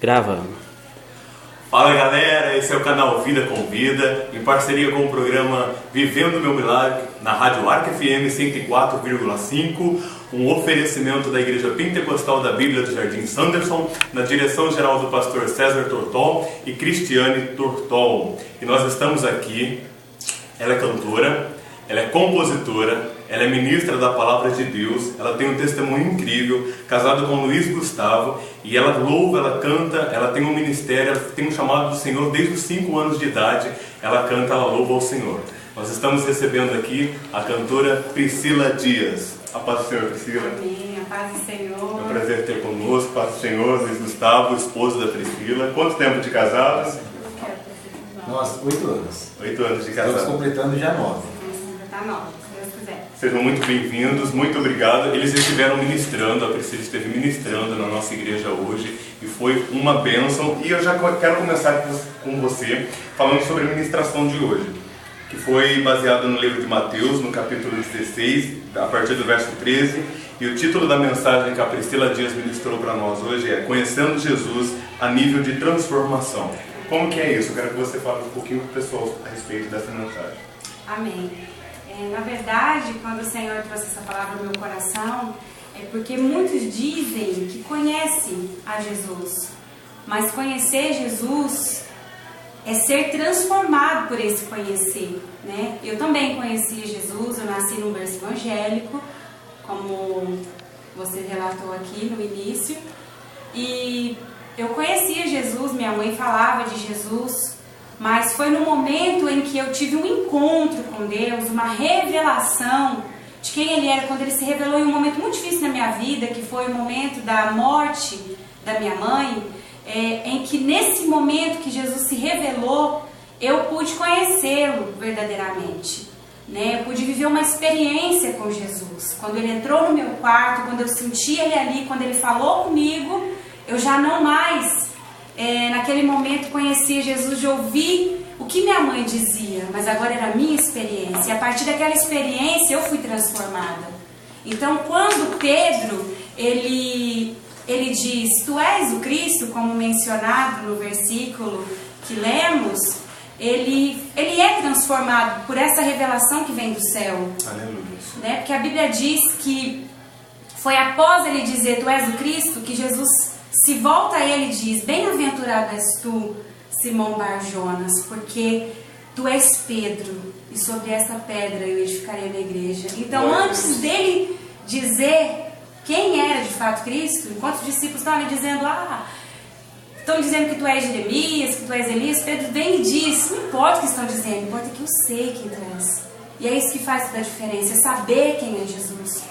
Gravando. Fala galera, esse é o canal Vida com Vida, em parceria com o programa Vivendo Meu Milagre, na Rádio Arca FM 104,5, um oferecimento da Igreja Pentecostal da Bíblia do Jardim Sanderson, na direção geral do pastor César Tortol e Cristiane Tortol. E nós estamos aqui, ela é cantora, ela é compositora, ela é ministra da Palavra de Deus, ela tem um testemunho incrível, casada com Luiz Gustavo, e ela louva, ela canta, ela tem um ministério, ela tem um chamado do Senhor desde os 5 anos de idade, ela canta, ela louva ao Senhor. Nós estamos recebendo aqui a cantora Priscila Dias. A paz do Senhor, Priscila. Amém, a paz do Senhor. É um prazer ter conosco, paz do Senhor, Luiz Gustavo, esposo da Priscila. Quanto tempo de casados? Nossa, 8 anos. 8 anos de casados. Estamos completando já 9. Já tá 9, se Deus quiser. Sejam muito bem-vindos, muito obrigado. Eles estiveram ministrando, a Priscila esteve ministrando na nossa igreja hoje e foi uma bênção. E eu já quero começar com você falando sobre a ministração de hoje, que foi baseado no livro de Mateus, no capítulo 16, a partir do verso 13. E o título da mensagem que a Priscila Dias ministrou para nós hoje é Conhecendo Jesus a nível de transformação. Como que é isso? Eu quero que você fale um pouquinho para o pessoal a respeito dessa mensagem. Amém. Na verdade, quando o Senhor trouxe essa palavra ao meu coração, é porque muitos dizem que conhecem a Jesus, mas conhecer Jesus é ser transformado por esse conhecer, né? Eu também conhecia Jesus, eu nasci num berço evangélico, como você relatou aqui no início, e eu conhecia Jesus, minha mãe falava de Jesus, mas foi no momento em que eu tive um encontro com Deus, uma revelação de quem Ele era, quando Ele se revelou em um momento muito difícil na minha vida, que foi o momento da morte da minha mãe, em que nesse momento que Jesus se revelou, eu pude conhecê-lo verdadeiramente, né? Eu pude viver uma experiência com Jesus. Quando Ele entrou no meu quarto, quando eu senti Ele ali, quando Ele falou comigo, eu já não mais... naquele momento conhecia Jesus, de ouvir o que minha mãe dizia, mas agora era a minha experiência, e a partir daquela experiência eu fui transformada. Então quando Pedro, ele diz, tu és o Cristo, como mencionado no versículo que lemos, ele é transformado por essa revelação que vem do céu. Aleluia. Né? Porque a Bíblia diz que foi após ele dizer, tu és o Cristo, que Jesus se volta a ele e diz, bem-aventurado és tu, Simão Bar-Jonas, porque tu és Pedro, e sobre essa pedra eu edificarei a minha igreja. Então, antes dele dizer quem era de fato Cristo, enquanto os discípulos estavam ali dizendo, estão dizendo que tu és Jeremias, que tu és Elias, Pedro vem e diz, não importa o que estão dizendo, importa que eu sei quem tu és. E é isso que faz toda a diferença, é saber quem é Jesus.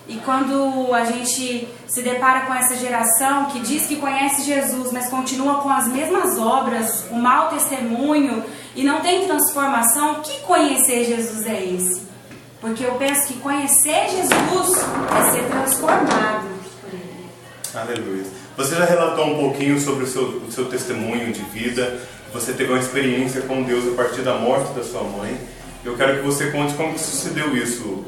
E quando a gente se depara com essa geração que diz que conhece Jesus, mas continua com as mesmas obras, o mau testemunho e não tem transformação, que conhecer Jesus é esse? Porque eu penso que conhecer Jesus é ser transformado por Ele. Aleluia. Você já relatou um pouquinho sobre o seu testemunho de vida, você teve uma experiência com Deus a partir da morte da sua mãe. Eu quero que você conte como que sucedeu isso.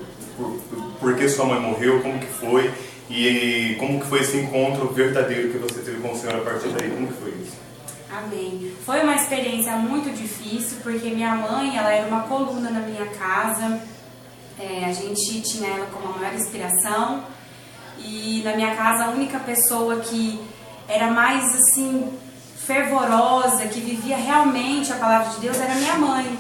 Por que sua mãe morreu, como que foi e como que foi esse encontro verdadeiro que você teve com o Senhor a partir daí, como que foi isso? Amém. Foi uma experiência muito difícil, porque minha mãe, ela era uma coluna na minha casa, a gente tinha ela como a maior inspiração, e na minha casa a única pessoa que era mais assim, fervorosa, que vivia realmente a palavra de Deus era minha mãe.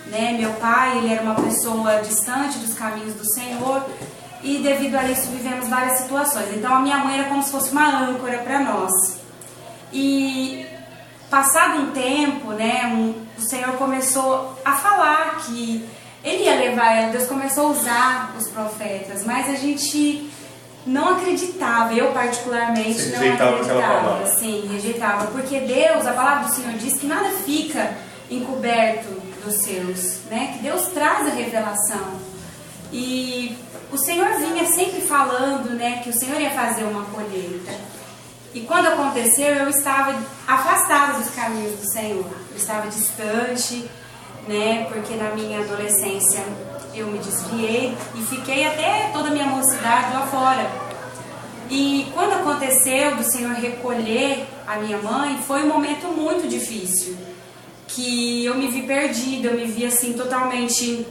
Né? Meu pai, ele era uma pessoa distante dos caminhos do Senhor e devido a isso vivemos várias situações. Então a minha mãe era como se fosse uma âncora para nós. E passado um tempo, né, o Senhor começou a falar que Ele ia levar ela, Deus começou a usar os profetas, mas a gente não acreditava, eu particularmente não acreditava. Sim, rejeitava, porque Deus, a palavra do Senhor diz que nada fica encoberto dos seus, né? Que Deus traz a revelação. E o Senhor vinha sempre falando, né, que o Senhor ia fazer uma colheita. E quando aconteceu, eu estava afastada dos caminhos do Senhor. Eu estava distante, né, porque na minha adolescência eu me desviei e fiquei até toda a minha mocidade lá fora. E quando aconteceu do Senhor recolher a minha mãe, foi um momento muito difícil, que eu me vi perdida, eu me vi assim totalmente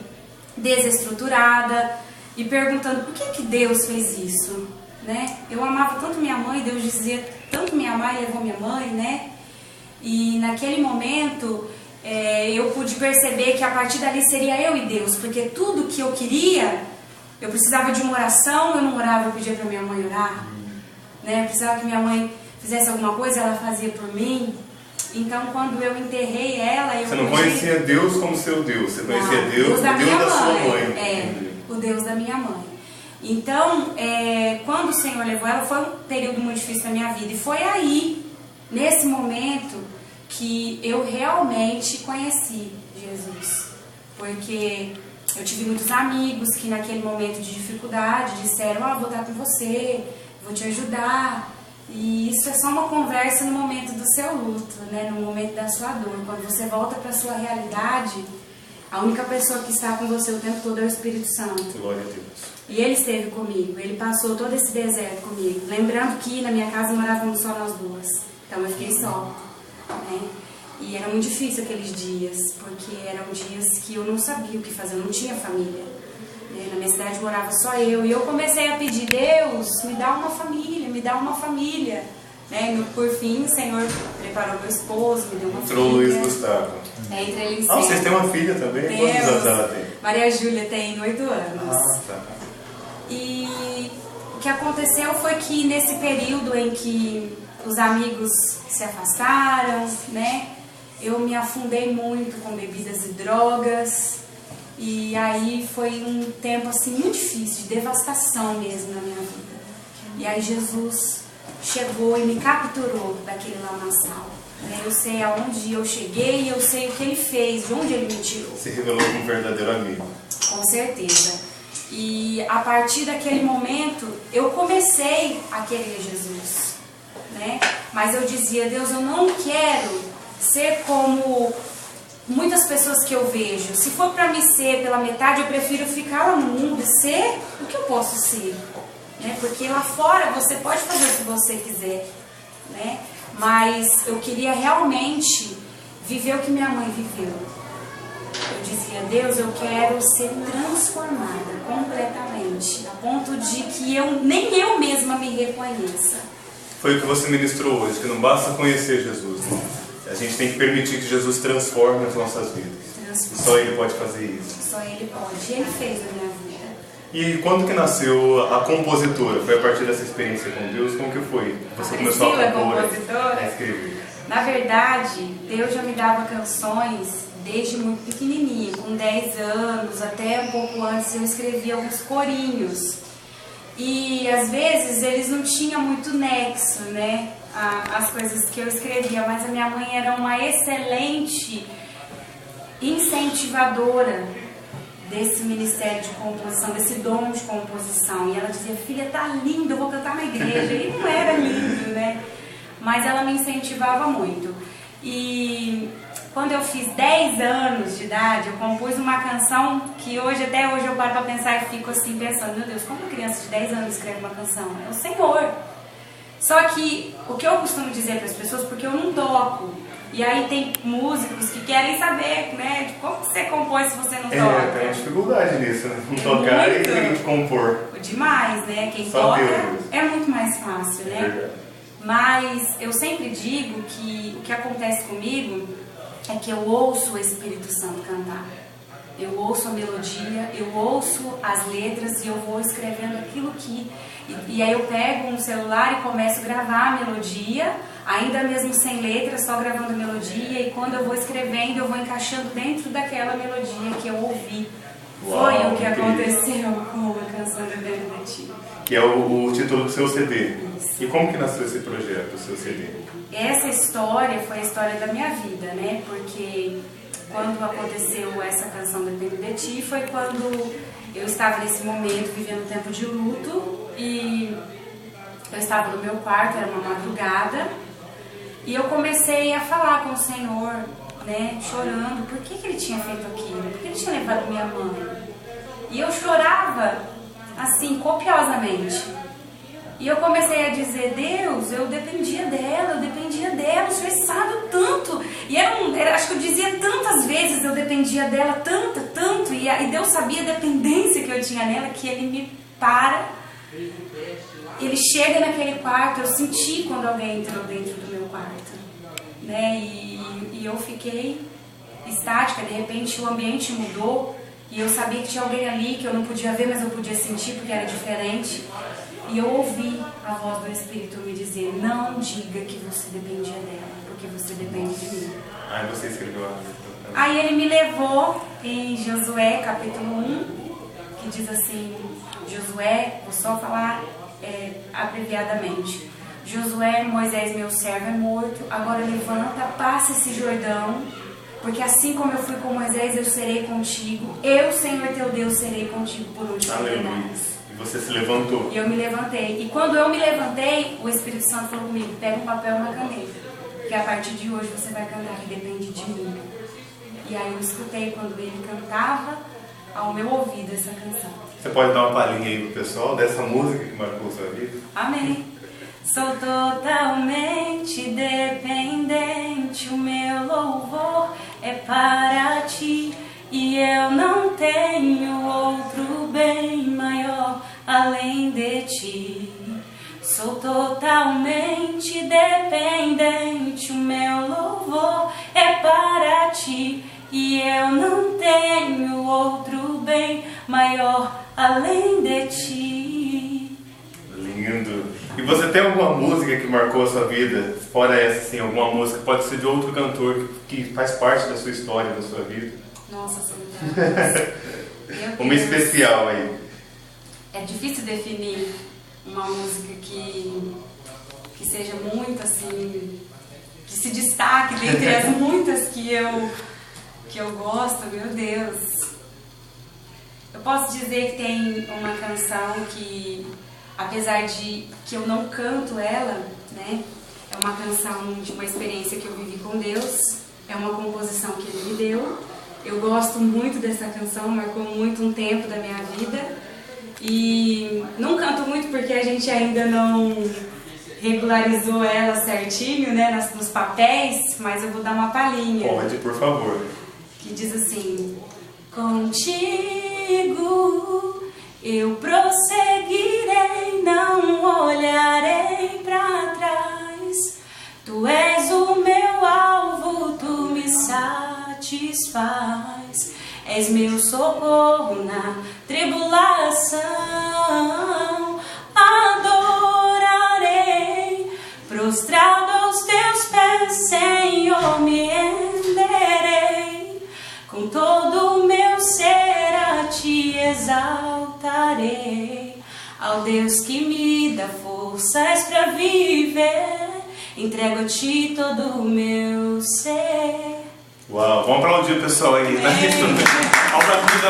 desestruturada e perguntando por que Deus fez isso, né? Eu amava tanto minha mãe, Deus dizia tanto me amar e levou minha mãe, né? E naquele momento eu pude perceber que a partir dali seria eu e Deus, porque tudo que eu queria, eu precisava de uma oração, eu não orava, eu pedia para minha mãe orar, né? Eu precisava que minha mãe fizesse alguma coisa, ela fazia por mim. Então, quando eu enterrei ela, Você não conhecia Deus como seu Deus, você conhecia Deus, da o Deus da sua mãe. O Deus da minha mãe. Então, quando o Senhor levou ela, foi um período muito difícil na minha vida. E foi aí, nesse momento, que eu realmente conheci Jesus. Porque eu tive muitos amigos que naquele momento de dificuldade disseram: vou estar com você, vou te ajudar. E isso é só uma conversa no momento do seu luto, né? No momento da sua dor. Quando você volta para a sua realidade, a única pessoa que está com você o tempo todo é o Espírito Santo. Glória a Deus. E ele esteve comigo, ele passou todo esse deserto comigo. Lembrando que na minha casa morávamos só nós duas, então eu fiquei só, né? E era muito difícil aqueles dias, porque eram dias que eu não sabia o que fazer, eu não tinha família. Na minha cidade morava só eu, e eu comecei a pedir: Deus, me dá uma família, me dá uma família. Né? E por fim, o Senhor preparou meu esposo, me deu uma filha. Entrou Luiz Gustavo. Entre eles. Vocês têm uma filha também? Quantos anos ela tem? Maria Júlia tem 8 anos. Tá. E o que aconteceu foi que nesse período em que os amigos se afastaram, né? Eu me afundei muito com bebidas e drogas. E aí foi um tempo assim muito difícil, de devastação mesmo na minha vida. E aí Jesus chegou e me capturou daquele lamaçal. Eu sei aonde eu cheguei, eu sei o que ele fez, de onde ele me tirou. Se revelou como um verdadeiro amigo. Com certeza. E a partir daquele momento eu comecei a querer Jesus, né? Mas eu dizia: Deus, eu não quero ser como muitas pessoas que eu vejo. Se for para me ser pela metade, eu prefiro ficar lá no mundo e ser o que eu posso ser, né? Porque lá fora você pode fazer o que você quiser, né? Mas eu queria realmente viver o que minha mãe viveu. Eu dizia: Deus, eu quero ser transformada completamente, a ponto de que nem eu mesma me reconheça. Foi o que você ministrou hoje, que não basta conhecer Jesus, né? A gente tem que permitir que Jesus transforme as nossas vidas. E só Ele pode fazer isso. Só Ele pode. E Ele fez na minha vida. E quando que nasceu a compositora? Foi a partir dessa experiência com Deus? Como que foi? Você começou a compor? Compositora? Escrever. Na verdade, Deus já me dava canções desde muito pequenininha. Com 10 anos, até um pouco antes, eu escrevia alguns corinhos. E às vezes eles não tinham muito nexo, né? As coisas que eu escrevia, mas a minha mãe era uma excelente incentivadora desse ministério de composição, desse dom de composição. E ela dizia: filha, tá lindo, eu vou cantar na igreja. E não era lindo, né? Mas ela me incentivava muito. E quando eu fiz 10 anos de idade, eu compus uma canção que até hoje eu paro pra pensar e fico assim pensando: meu Deus, como uma criança de 10 anos escreve uma canção? É o Senhor. Só que o que eu costumo dizer para as pessoas, porque eu não toco, e aí tem músicos que querem saber, né, de como você compõe se você não toca. Tem dificuldade nisso, né? Não tocar e compor. Demais, né? Quem só toca Deus. É muito mais fácil, né? Verdade. Mas eu sempre digo que o que acontece comigo é que eu ouço o Espírito Santo cantar. Eu ouço a melodia, eu ouço as letras e eu vou escrevendo aquilo que... E aí eu pego um celular e começo a gravar a melodia, ainda mesmo sem letra, só gravando a melodia, e quando eu vou escrevendo, eu vou encaixando dentro daquela melodia que eu ouvi. Uau, foi o que aconteceu com a canção de Dentro de Ti. Que é o título do seu CD. Isso. E como que nasceu esse projeto, o seu CD? Essa história foi a história da minha vida, né? Porque quando aconteceu essa canção Dentro de Ti foi quando eu estava nesse momento vivendo um tempo de luto e eu estava no meu quarto, era uma madrugada, e eu comecei a falar com o Senhor, né, chorando, por que Ele tinha feito aquilo, por que Ele tinha levado minha mãe. E eu chorava, assim, copiosamente. E eu comecei a dizer, Deus, eu dependia dela, o Senhor sabe o tanto. E acho que eu dizia tantas vezes, eu dependia dela, tanto. E Deus sabia a dependência que eu tinha nela, que Ele me para. Ele chega naquele quarto, eu senti quando alguém entrou dentro do meu quarto, né? E eu fiquei estática, de repente o ambiente mudou. E eu sabia que tinha alguém ali que eu não podia ver, mas eu podia sentir porque era diferente. E eu ouvi a voz do Espírito me dizer, não diga que você dependia dela, porque você depende de mim. Aí você escreveu a letra. Aí ele me levou em Josué capítulo 1, que diz assim, Josué, vou só falar abreviadamente. Josué, Moisés meu servo é morto, agora levanta, passa esse Jordão, porque assim como eu fui com Moisés, eu serei contigo. Eu, Senhor teu Deus, serei contigo por última vez. E você se levantou. E eu me levantei. E quando eu me levantei, o Espírito Santo falou comigo, pega um papel e uma caneta, que a partir de hoje você vai cantar que depende de mim. E aí eu escutei quando ele cantava ao meu ouvido essa canção. Você pode dar uma palhinha aí pro pessoal dessa música que marcou sua vida? Amém. Sou totalmente dependente, o meu louvor é para ti. E eu não tenho outro bem maior além de ti. Sou totalmente dependente, o meu louvor é para ti. E eu não tenho outro bem maior além de ti. Lindo. E você tem alguma música que marcou a sua vida? Fora essa, assim, alguma música, pode ser de outro cantor que faz parte da sua história, da sua vida? Nossa, são muitas. Uma especial aí. É difícil definir uma música que seja muito assim, que se destaque dentre as muitas que eu gosto, meu Deus. Eu posso dizer que tem uma canção que, apesar de que eu não canto ela, né, é uma canção de uma experiência que eu vivi com Deus, é uma composição que Ele me deu. Eu gosto muito dessa canção, marcou muito um tempo da minha vida. E não canto muito porque a gente ainda não regularizou ela certinho, né, nos papéis, mas eu vou dar uma palhinha. Pode, por favor. Que diz assim: contigo eu prosseguirei, não olharei para trás. Tu és o meu alvo, tu me satisfaz. És meu socorro na tribulação. Adorarei, prostrado aos teus pés, Senhor, me renderei. Com todo o meu ser a ti exaltarei. Ao Deus que me dá forças para viver, entrego a ti todo o meu ser. Uau, vamos aplaudir o pessoal aí. Tá? Aplaudir da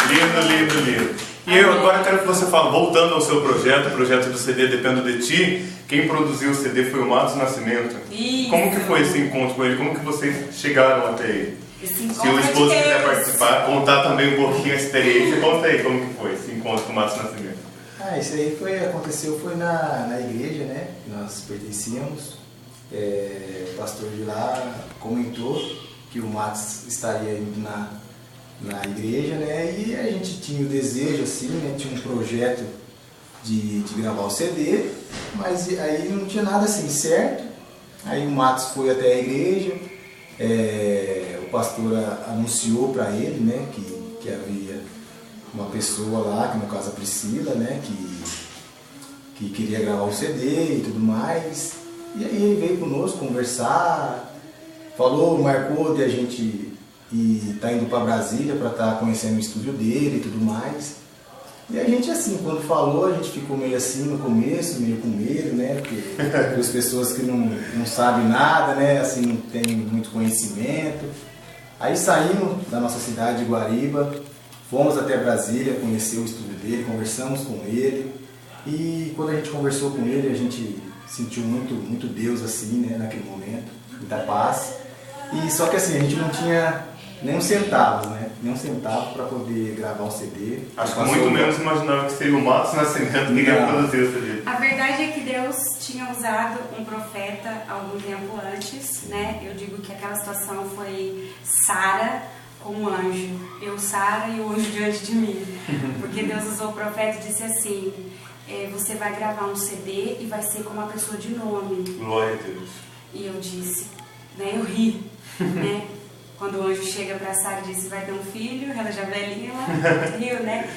Lindo, lindo. E eu agora quero que você fale, voltando ao seu projeto, o projeto do CD Dependo de Ti. Quem produziu o CD foi o Matos Nascimento. Isso. Como que foi esse encontro com ele? Como que vocês chegaram até ele? Se o esposo quiser participar, contar também um pouquinho a experiência, conta aí como que foi esse encontro com o Matos Nascimento. Isso aí aconteceu na igreja, né? Nós pertencíamos. O pastor de lá comentou que o Matos estaria indo na igreja, né? E a gente tinha o desejo, assim, né? Tinha um projeto de gravar o CD, mas aí não tinha nada assim certo. Aí o Matos foi até a igreja, o pastor anunciou para ele, né? Que havia uma pessoa lá, que no caso a Priscila, né? Que queria gravar o CD e tudo mais. E aí ele veio conosco conversar, marcou de a gente estar indo para Brasília para estar conhecendo o estúdio dele e tudo mais. E a gente assim, quando falou, a gente ficou meio assim no começo, meio com medo, né? Porque as pessoas que não sabem nada, né? Assim, não tem muito conhecimento. Aí saímos da nossa cidade de Guariba, fomos até Brasília, conhecer o estúdio dele, conversamos com ele. E quando a gente conversou com ele, a gente sentiu muito Deus assim, né, naquele momento, muita paz. E só que assim, a gente não tinha nem um centavo, né? Nem um centavo para poder gravar um CD. Acho que muito menos imaginava que seria o Matos Nascimento que ia produzir o CD. A verdade é que Deus tinha usado um profeta algum tempo antes, né? Eu digo que aquela situação foi Sara com um anjo. Eu, Sara, e o anjo diante de mim. Porque Deus usou o profeta e disse assim: você vai gravar um CD e vai ser com uma pessoa de nome. Glória a Deus. E eu disse, né? Eu ri, né? Quando o anjo chega para Sara e disse: vai ter um filho, ela já velhinha, ela riu, né?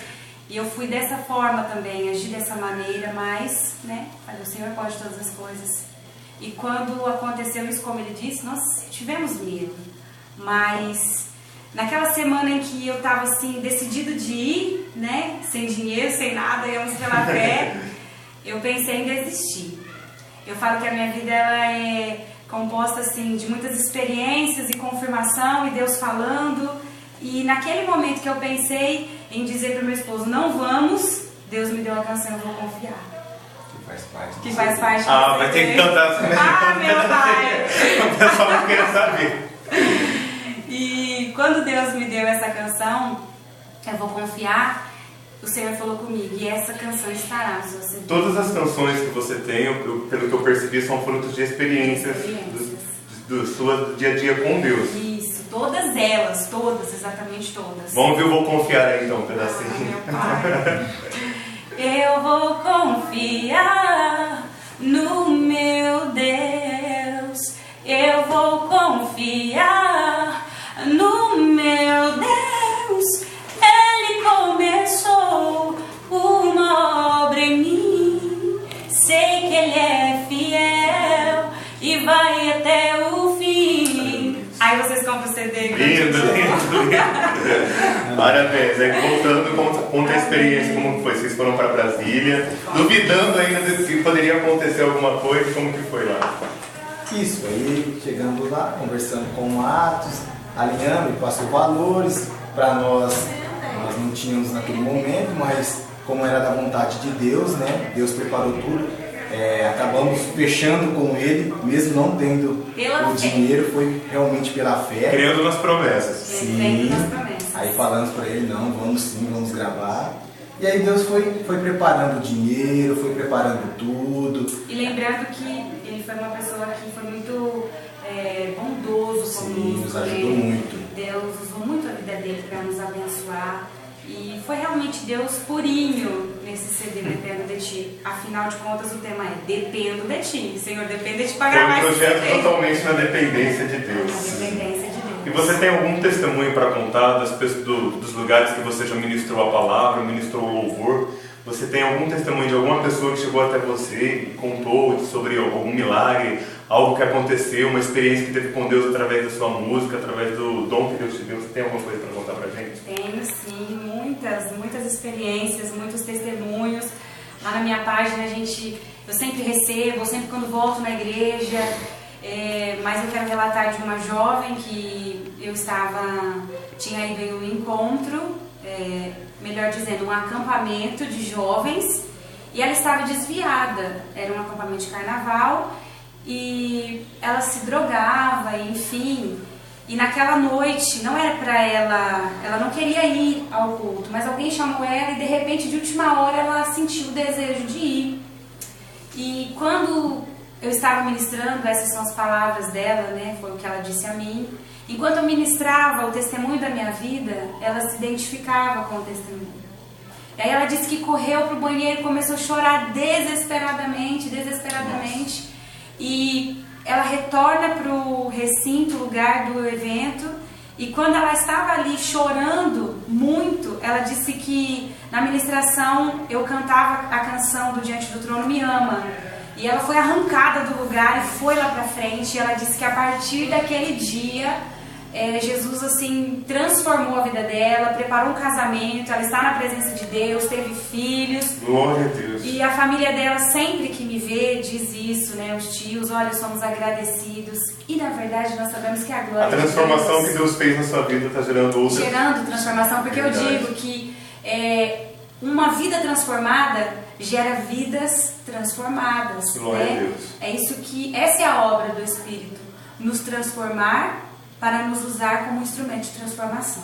E eu fui dessa forma também, agi dessa maneira, mas, né? Falei, o Senhor pode todas as coisas. E quando aconteceu isso, como ele disse, nós tivemos medo. Mas naquela semana em que eu estava assim, decidido de ir, né? Sem dinheiro, sem nada, íamos pela fé, eu pensei em desistir. Eu falo que a minha vida ela é composta assim de muitas experiências e confirmação e Deus falando. E naquele momento que eu pensei em dizer para o meu esposo, não vamos, Deus me deu a canção, eu vou confiar. Que faz parte. Vai ter que cantar. Meu pai! O pessoal vai querer saber. E quando Deus me deu essa canção, eu vou confiar, o Senhor falou comigo, e essa canção estará no seu CD. Todas as canções que você tem, pelo que eu percebi, são frutos de experiências do seu dia a dia com Deus. Isso, todas elas, todas, exatamente todas. Vamos ver, eu vou confiar aí então, um pedacinho. Meu pai. Eu vou confiar no meu Deus. Eu vou confiar no meu Deus. Ele começou uma obra em mim. Sei que Ele é fiel e vai até o fim. Aí vocês compram o CD. Lindo. Parabéns. Aí voltando, conta a experiência, como foi? Vocês foram para Brasília, duvidando ainda de que poderia acontecer alguma coisa, como que foi lá? Isso, aí chegando lá, conversando com o Atos, alinhando, ele passou valores para nós não tínhamos naquele momento, mas como era da vontade de Deus, né? Deus preparou tudo, acabamos fechando com ele, mesmo não tendo o dinheiro, foi realmente pela fé. Crendo nas promessas. Sim, aí falamos para ele, não, vamos sim, vamos gravar. E aí Deus foi preparando o dinheiro, foi preparando tudo. E lembrando que ele foi uma pessoa que foi muito bondoso conosco. Sim, nos ajudou muito. Deus usou muito a vida dele para nos abençoar. E foi realmente Deus purinho nesse CD Dependo de Ti. Afinal de contas, o tema é Dependo de Ti. Senhor, depende de Ti para gravar esse CD. Foi um projeto totalmente na dependência de Deus. Na dependência de Deus. E você tem algum testemunho para contar dos lugares que você já ministrou a palavra, ministrou o louvor? Você tem algum testemunho de alguma pessoa que chegou até você e contou sobre algum milagre, algo que aconteceu, uma experiência que teve com Deus através da sua música, através do dom que Deus te deu? Você tem alguma coisa para contar para a gente? Tenho sim, muitas experiências, muitos testemunhos. Lá na minha página eu sempre recebo, sempre quando volto na igreja, mas eu quero relatar de uma jovem que eu tinha ido em um encontro, melhor dizendo, um acampamento de jovens, e ela estava desviada. Era um acampamento de carnaval e ela se drogava, enfim. E naquela noite, não era para ela não queria ir ao culto, mas alguém chamou ela e de repente, de última hora, ela sentiu o desejo de ir. E quando eu estava ministrando, essas são as palavras dela, né? Foi o que ela disse a mim. Enquanto eu ministrava o testemunho da minha vida, ela se identificava com o testemunho. E aí ela disse que correu para o banheiro e começou a chorar desesperadamente. Nossa. E ela retorna para o recinto, lugar do evento, e quando ela estava ali chorando muito, ela disse que na ministração eu cantava a canção do Diante do Trono Me Ama. E ela foi arrancada do lugar e foi lá para frente. E ela disse que a partir daquele dia, Jesus assim transformou a vida dela, preparou um casamento, ela está na presença de Deus, teve filhos. Glória a Deus. E a família dela sempre que me vê diz isso, né? Os tios, olha, somos agradecidos. E na verdade nós sabemos que a glória. A transformação que Deus fez na sua vida está gerando outra. Gerando transformação, porque verdade. Eu digo que uma vida transformada gera vidas transformadas. Glória né? a Deus. Essa é a obra do Espírito, nos transformar para nos usar como instrumento de transformação.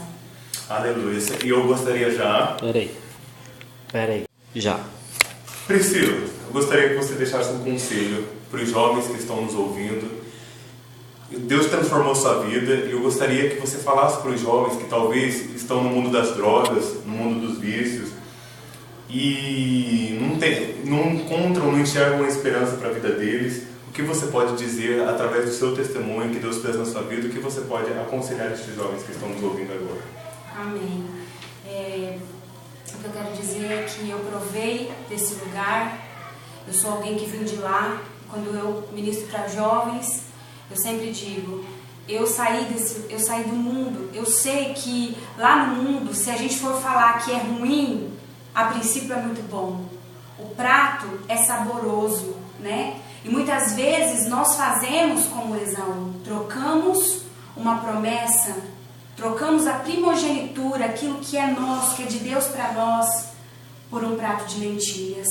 Aleluia. E eu gostaria já... Peraí. Já. Priscila, eu gostaria que você deixasse um conselho para os jovens que estão nos ouvindo. Deus transformou sua vida e eu gostaria que você falasse para os jovens que talvez estão no mundo das drogas, no mundo dos vícios e não encontram, não enxergam uma esperança para a vida deles. O que você pode dizer através do seu testemunho que Deus fez na sua vida? O que você pode aconselhar estes jovens que estão nos ouvindo agora? Amém. O que eu quero dizer é que eu provei desse lugar. Eu sou alguém que vim de lá. Quando eu ministro para jovens, eu sempre digo, eu saí do mundo. Eu sei que lá no mundo, se a gente for falar que é ruim, a princípio é muito bom. O prato é saboroso, né? E muitas vezes nós fazemos como Esaú, trocamos uma promessa, trocamos a primogenitura, aquilo que é nosso, que é de Deus para nós, por um prato de lentilhas.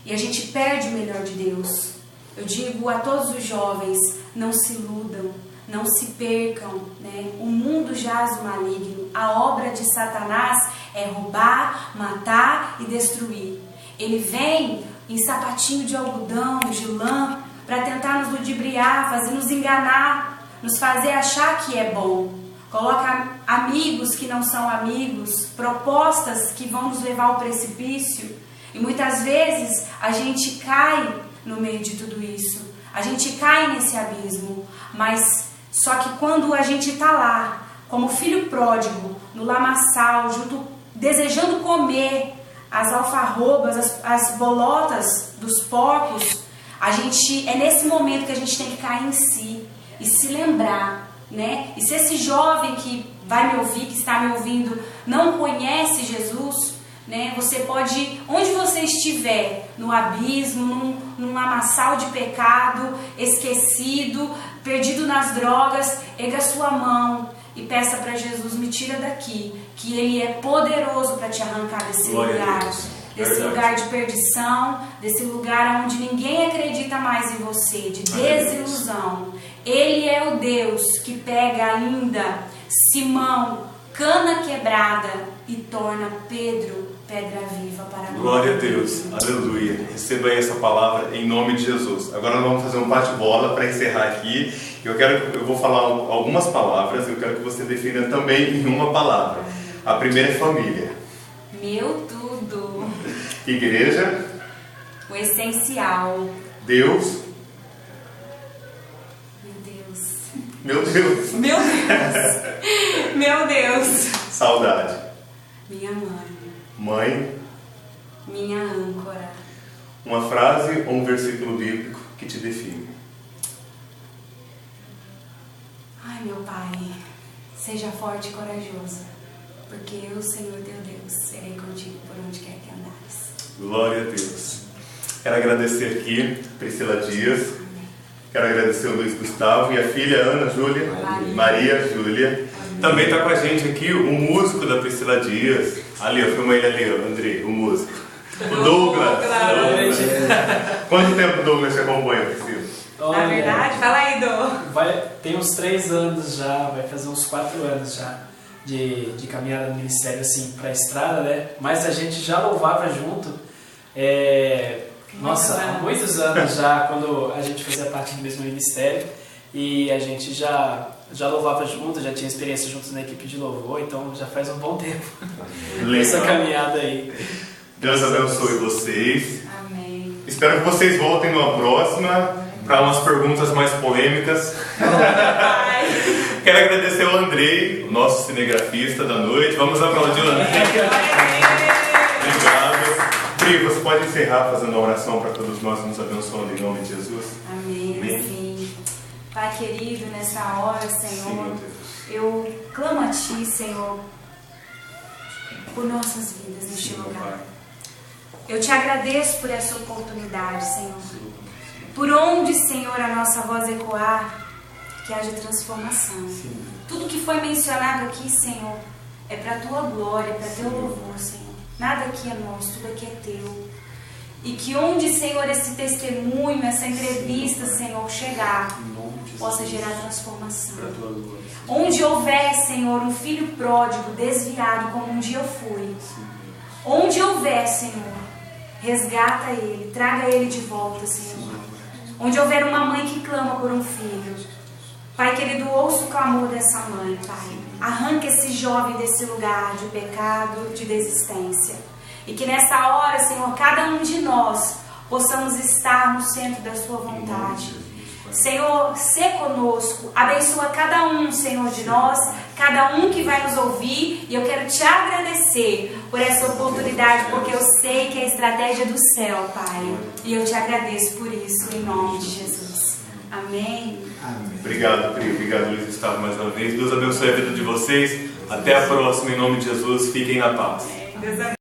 E a gente perde o melhor de Deus. Eu digo a todos os jovens, não se iludam, não se percam, né? O mundo jaz o maligno. A obra de Satanás é roubar, matar e destruir. Ele vem em sapatinho de algodão, de lã, para tentar nos ludibriar, fazer nos enganar, nos fazer achar que é bom. Coloca amigos que não são amigos, propostas que vão nos levar ao precipício. E muitas vezes a gente cai no meio de tudo isso. A gente cai nesse abismo. Mas só que quando a gente está lá, como filho pródigo, no lamaçal, junto, desejando comer as alfarrobas, as bolotas dos porcos, é nesse momento que a gente tem que cair em si e se lembrar, né? E se esse jovem que vai me ouvir, que está me ouvindo, não conhece Jesus, né? Você pode, onde você estiver, no abismo, num lamaçal de pecado, esquecido, perdido nas drogas, erga a sua mão e peça para Jesus, me tira daqui, que Ele é poderoso para te arrancar desse lugar, desse lugar de perdição, desse lugar onde ninguém acredita mais em você, de desilusão. Ele é o Deus que pega ainda Simão, cana quebrada, e torna Pedro pedra viva para a glória a Deus, aleluia. Receba aí essa palavra em nome de Jesus. Agora nós vamos fazer um bate-bola para encerrar aqui. Eu vou falar algumas palavras, eu quero que você defina também em uma palavra. A primeira é família. Meu tudo. Igreja. O essencial. Deus. Meu Deus. Meu Deus. Meu Deus. Saudade. Minha mãe. Mãe. Minha âncora. Uma frase ou um versículo bíblico que te define. Ai, meu Pai, seja forte e corajoso, porque eu, Senhor teu Deus, serei contigo por onde quer que andares. Glória a Deus. Quero agradecer aqui Priscila Dias. Amém. Quero agradecer o Luiz Gustavo e a filha Ana Júlia, Maria Júlia. Também está com a gente aqui o músico da Priscila Dias. Ali, filma ele ali, Andrei, o músico. O Douglas. Quanto tempo o Douglas te acompanha, Priscila? Na verdade, fala aí, Dô. Tem uns 3 anos já, vai fazer uns 4 anos já de caminhada no ministério, assim, para a estrada, né? Mas a gente já louvava junto. Nossa, há muitos anos já, quando a gente fazia parte do mesmo ministério, e a gente já louvava junto, já tinha experiência juntos na equipe de louvor, então já faz um bom tempo essa caminhada aí. Deus abençoe vocês. Amém. Espero que vocês voltem numa próxima para umas perguntas mais polêmicas. Quero agradecer ao Andrei, o nosso cinegrafista da noite. Vamos aplaudir o Andrei. Obrigado. Pri, você pode encerrar fazendo uma oração para todos nós, nos abençoando em nome de Jesus? Amém. Amém. Sim. Pai querido, nessa hora, Senhor, eu clamo a Ti, Senhor, por nossas vidas neste lugar. Eu Te agradeço por essa oportunidade, Senhor. Por onde, Senhor, a nossa voz ecoar, que haja transformação. Tudo que foi mencionado aqui, Senhor, é para a Tua glória, para Teu louvor, Senhor. Nada aqui é nosso, tudo aqui é Teu. E que onde, Senhor, esse testemunho, essa entrevista, Senhor, chegar, possa gerar transformação. Pra tua glória. Onde houver, Senhor, um filho pródigo, desviado, como um dia eu fui. Onde houver, Senhor, resgata ele, traga ele de volta, Senhor. Onde houver uma mãe que clama por um filho, Pai querido, ouça o clamor dessa mãe, Pai. Arranca esse jovem desse lugar de pecado, de desistência. E que nessa hora, Senhor, cada um de nós possamos estar no centro da sua vontade. Senhor, sê conosco, abençoa cada um, Senhor, de nós, cada um que vai nos ouvir, e eu quero te agradecer por essa oportunidade, porque eu sei que é a estratégia do céu, Pai, e eu te agradeço por isso, em nome de Jesus. Amém. Amém. Obrigado, Pri. Obrigado, Luiz Gustavo, mais uma vez. Deus abençoe a vida de vocês. Até a próxima, em nome de Jesus. Fiquem na paz. Deus abençoe.